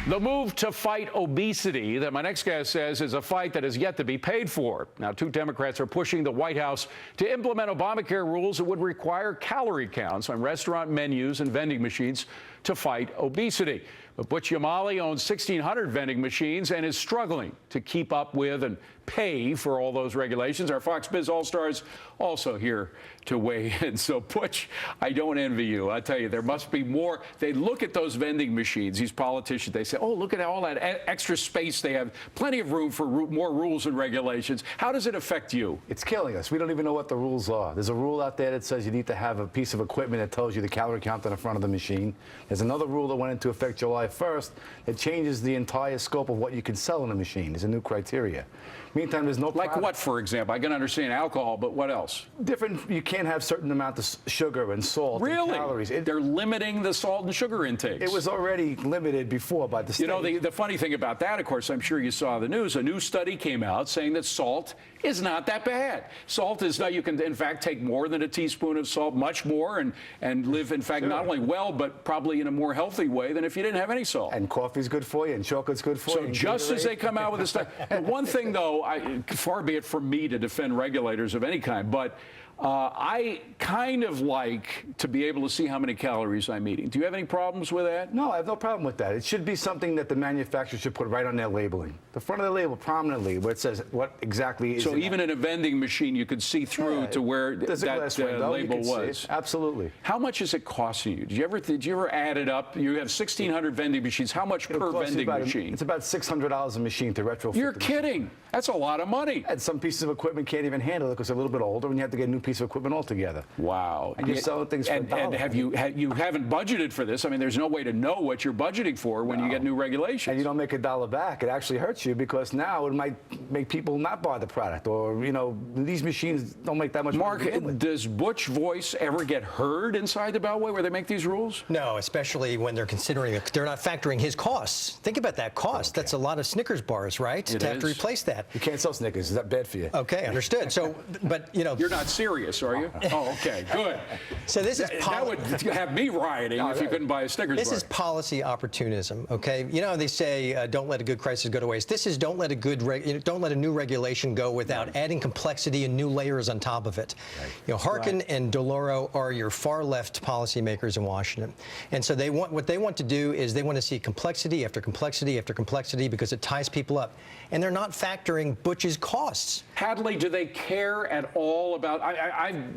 The move to fight obesity that my next guest says is a fight that is yet to be paid for. Now, two Democrats are pushing the White House to implement Obamacare rules that would require calorie counts on restaurant menus and vending machines to fight obesity. But Butch Yamali owns 1,600 vending machines and is struggling to keep up with and pay for all those regulations. Our Fox Biz All-Stars also here to weigh in. So, Butch, I don't envy you. I tell you, there must be more. They look at those vending machines, these politicians, they say, oh, look at all that extra space they have. Plenty of room for more rules and regulations. How does it affect you? It's killing us. We don't even know what the rules are. There's a rule out there that says you need to have a piece of equipment that tells you the calorie count on the front of the machine. There's another rule that went into effect July 1st that changes the entire scope of what you can sell in a machine. There's a new criteria. Meantime, there's no Like what, for example? I can understand alcohol, but what else? Different. You can't have certain amount of sugar and salt and calories. They're limiting the salt and sugar intakes. It was already limited before by the state. You know, the funny thing about that, of course, I'm sure you saw the news. A new study came out saying that salt is not that bad. Salt is not, you can, in fact, take more than a teaspoon of salt, much more, and live, in fact, not only well, but probably in a more healthy way than if you didn't have any salt. And coffee's good for you, and chocolate's good for you. So just as they come out with this stuff, and one thing, though, far be it from me to defend regulators of any kind, but I kind of like to be able to see how many calories I'm eating. Do you have any problems with that? No, I have no problem with that. It should be something that the manufacturer should put right on their labeling. The front of the label prominently where it says what exactly is. So even in a vending machine, you could see through to where that label was. Absolutely. How much is it costing you? Did you ever add it up? You have 1,600 vending machines. How much per vending machine? It's about $600 a machine to retrofit. You're kidding. That's a lot of money. And some pieces of equipment can't even handle it because they're a little bit older, and you have to get a new piece of equipment altogether. Wow. And you're selling things for a dollar. And you haven't budgeted for this. I mean, there's no way to know what you're budgeting for when you get new regulations. And you don't make a dollar back. It actually hurts you because now it might make people not buy the product, or, you know, these machines don't make that much money. Mark, does Butch voice ever get heard inside the Beltway where they make these rules? No, especially when they're considering they're not factoring his costs. Think about that cost. Okay. That's a lot of Snickers bars, right? To have to replace that. You can't sell Snickers. Is that bad for you? Okay, understood. So, but, you know. You're not serious, are you? Oh, okay, good. So this is that would have me rioting if you couldn't buy a Snickers bar. This is policy opportunism, okay? You know, they say don't let a good crisis go to waste. This is don't let a new regulation go without adding complexity and new layers on top of it. Right. You know, Harkin and DeLauro are your far left policymakers in Washington, and so what they want to do is they want to see complexity after complexity after complexity because it ties people up, and they're not factoring Butch's costs. Hadley, do they care at all about?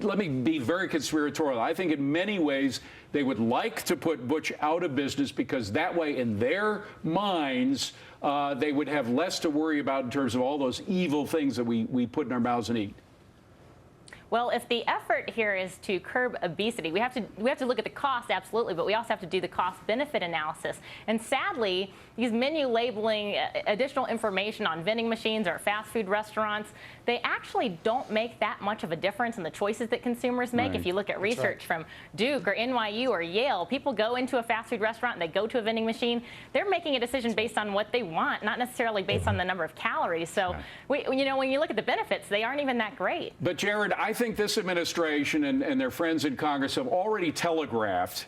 Let me be very conspiratorial. I think in many ways they would like to put Butch out of business because that way, in their minds, they would have less to worry about in terms of all those evil things that we put in our mouths and eat. Well, if the effort here is to curb obesity, we have to look at the cost, absolutely, but we also have to do the cost-benefit analysis. And sadly, these menu labeling, additional information on vending machines or fast food restaurants, they actually don't make that much of a difference in the choices that consumers make. Right. If you look at research from Duke or NYU or Yale, people go into a fast food restaurant and they go to a vending machine. They're making a decision based on what they want, not necessarily based on the number of calories. So, you know, when you look at the benefits, they aren't even that great. But Jared, I think this administration and their friends in Congress have already telegraphed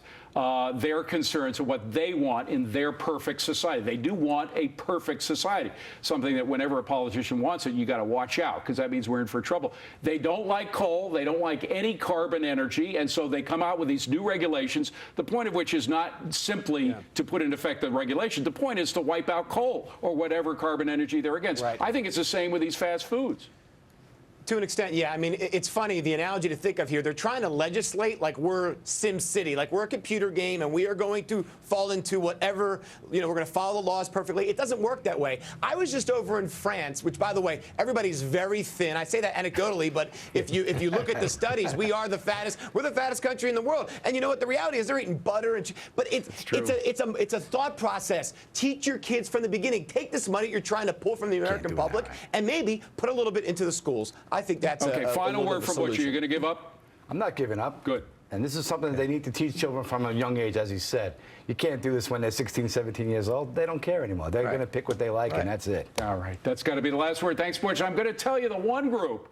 their concerns of what they want in their perfect society. They do want a perfect society, something that whenever a politician wants it, you got to watch out because that means we're in for trouble. They don't like coal. They don't like any carbon energy. And so they come out with these new regulations, the point of which is not simply to put into effect the regulation. The point is to wipe out coal or whatever carbon energy they're against. Right. I think it's the same with these fast foods. To an extent, yeah. I mean, it's funny, the analogy to think of here, they're trying to legislate like we're Sim City, like we're a computer game and we are going to fall into whatever, you know, we're going to follow the laws perfectly. It doesn't work that way. I was just over in France, which, by the way, everybody's very thin. I say that anecdotally, but if you look at the studies, we're the fattest country in the world. And you know what the reality is? They're eating butter and but it's a thought process. Teach your kids from the beginning. Take this money you're trying to pull from the American public and maybe put a little bit into the schools. I think that's okay. Final word from Butch. You're going to give up? I'm not giving up. Good. And this is something that they need to teach children from a young age, as he said. You can't do this when they're 16, 17 years old. They don't care anymore. They're going to pick what they like, and that's it. All right. That's got to be the last word. Thanks, Butch. I'm going to tell you the one group